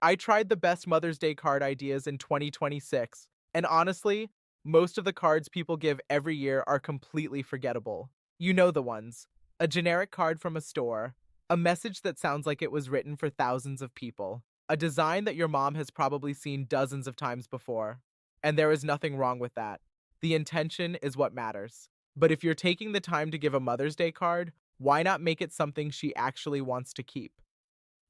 I tried the best Mother's Day card ideas in 2026, and honestly, most of the cards people give every year are completely forgettable. You know the ones: a generic card from a store, a message that sounds like it was written for thousands of people, a design that your mom has probably seen dozens of times before. And there is nothing wrong with that. The intention is what matters. But if you're taking the time to give a Mother's Day card, why not make it something she actually wants to keep?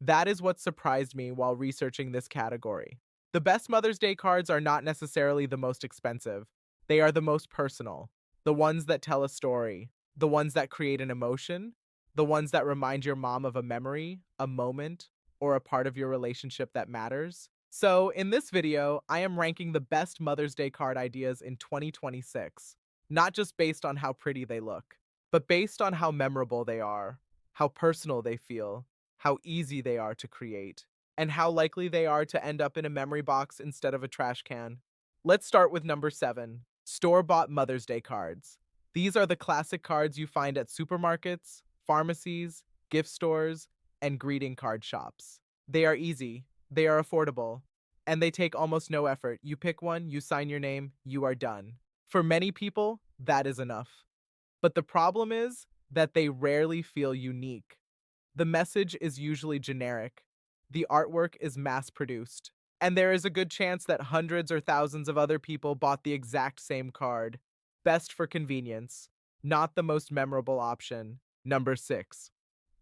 That is what surprised me while researching this category. The best Mother's Day cards are not necessarily the most expensive. They are the most personal, the ones that tell a story, the ones that create an emotion, the ones that remind your mom of a memory, a moment, or a part of your relationship that matters. So, in this video, I am ranking the best Mother's Day card ideas in 2026, not just based on how pretty they look, but based on how memorable they are, how personal they feel, how easy they are to create, and how likely they are to end up in a memory box instead of a trash can. Let's start with number 7, store-bought Mother's Day cards. These are the classic cards you find at supermarkets, pharmacies, gift stores, and greeting card shops. They are easy, they are affordable, and they take almost no effort. You pick one, you sign your name, you are done. For many people, that is enough. But the problem is that they rarely feel unique. The message is usually generic. The artwork is mass produced. And there is a good chance that hundreds or thousands of other people bought the exact same card. Best for convenience, not the most memorable option. Number 6.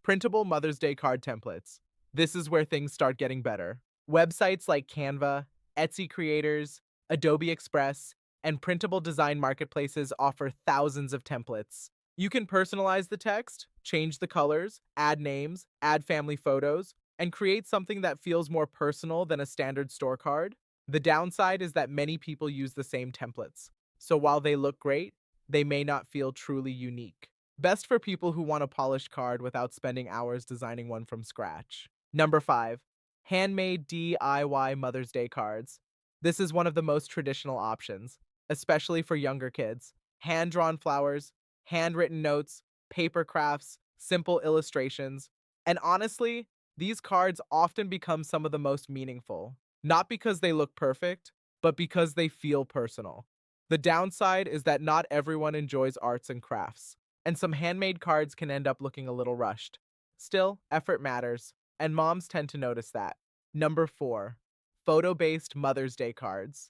Printable Mother's Day card templates. This is where things start getting better. Websites like Canva, Etsy Creators, Adobe Express, and printable design marketplaces offer thousands of templates. You can personalize the text, change the colors, add names, add family photos, and create something that feels more personal than a standard store card. The downside is that many people use the same templates, so while they look great, they may not feel truly unique. Best for people who want a polished card without spending hours designing one from scratch. Number 5. Handmade DIY Mother's Day cards. This is one of the most traditional options, especially for younger kids. Hand-drawn flowers, handwritten notes, paper crafts, simple illustrations. And honestly, these cards often become some of the most meaningful, not because they look perfect, but because they feel personal. The downside is that not everyone enjoys arts and crafts, and some handmade cards can end up looking a little rushed. Still, effort matters, and moms tend to notice that. Number 4. Photo-based Mother's Day cards.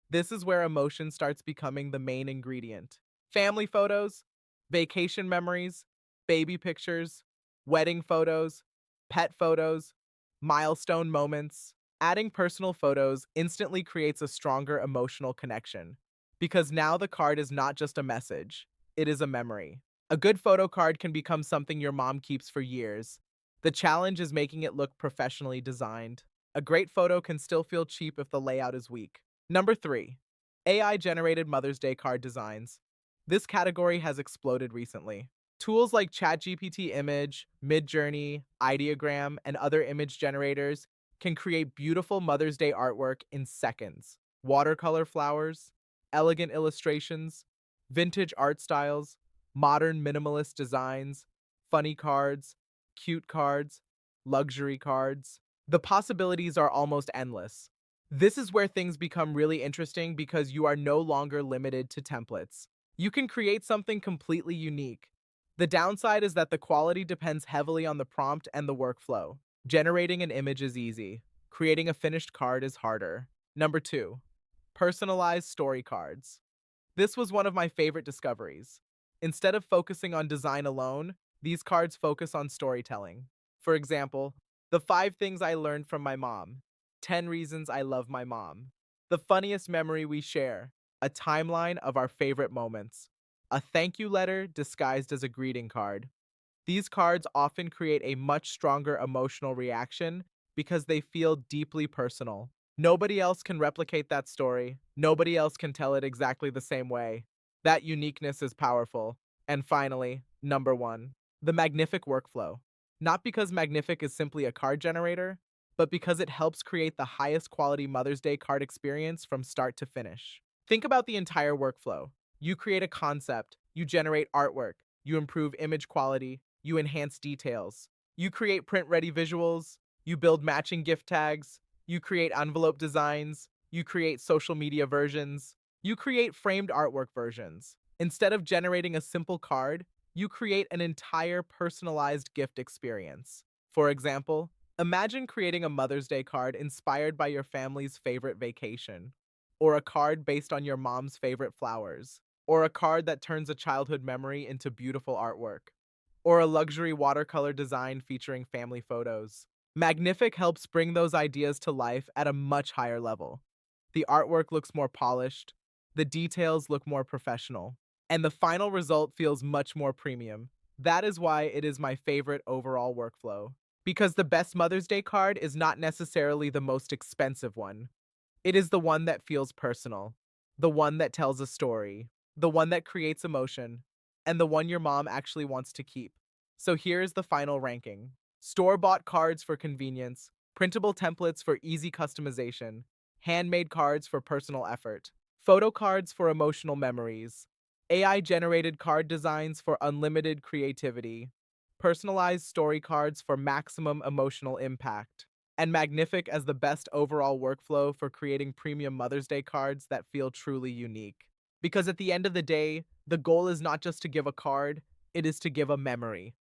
This is where emotion starts becoming the main ingredient. Family photos, vacation memories, baby pictures, wedding photos, pet photos, milestone moments. Adding personal photos instantly creates a stronger emotional connection because now the card is not just a message, it is a memory. A good photo card can become something your mom keeps for years. The challenge is making it look professionally designed. A great photo can still feel cheap if the layout is weak. Number 3. AI-generated Mother's Day card designs. This category has exploded recently. Tools like ChatGPT Image, Midjourney, Ideogram, and other image generators can create beautiful Mother's Day artwork in seconds. Watercolor flowers, elegant illustrations, vintage art styles, modern minimalist designs, funny cards, cute cards, luxury cards. The possibilities are almost endless. This is where things become really interesting because you are no longer limited to templates. You can create something completely unique. The downside is that the quality depends heavily on the prompt and the workflow. Generating an image is easy. Creating a finished card is harder. Number 2. Personalized story cards. This was one of my favorite discoveries. Instead of focusing on design alone, these cards focus on storytelling. For example, the 5 things I learned from my mom, 10 reasons I love my mom, the funniest memory we share, a timeline of our favorite moments, a thank you letter disguised as a greeting card. These cards often create a much stronger emotional reaction because they feel deeply personal. Nobody else can replicate that story. Nobody else can tell it exactly the same way. That uniqueness is powerful. And finally, number 1, the Magnific workflow. Not because Magnific is simply a card generator, but because it helps create the highest quality Mother's Day card experience from start to finish. Think about the entire workflow. You create a concept, you generate artwork, you improve image quality, you enhance details, you create print-ready visuals, you build matching gift tags, You create envelope designs, you create social media versions, you create framed artwork versions. Instead of generating a simple card, you create an entire personalized gift experience. For example, imagine creating a Mother's Day card inspired by your family's favorite vacation, or a card based on your mom's favorite flowers, or a card that turns a childhood memory into beautiful artwork, or a luxury watercolor design featuring family photos. Magnific helps bring those ideas to life at a much higher level. The artwork looks more polished, the details look more professional, and the final result feels much more premium. That is why it is my favorite overall workflow. Because the best Mother's Day card is not necessarily the most expensive one. It is the one that feels personal, the one that tells a story, the one that creates emotion, and the one your mom actually wants to keep. So here's the final ranking. Store-bought cards for convenience, printable templates for easy customization, handmade cards for personal effort, photo cards for emotional memories, AI-generated card designs for unlimited creativity, personalized story cards for maximum emotional impact, and Magnific as the best overall workflow for creating premium Mother's Day cards that feel truly unique. Because at the end of the day, the goal is not just to give a card, it is to give a memory.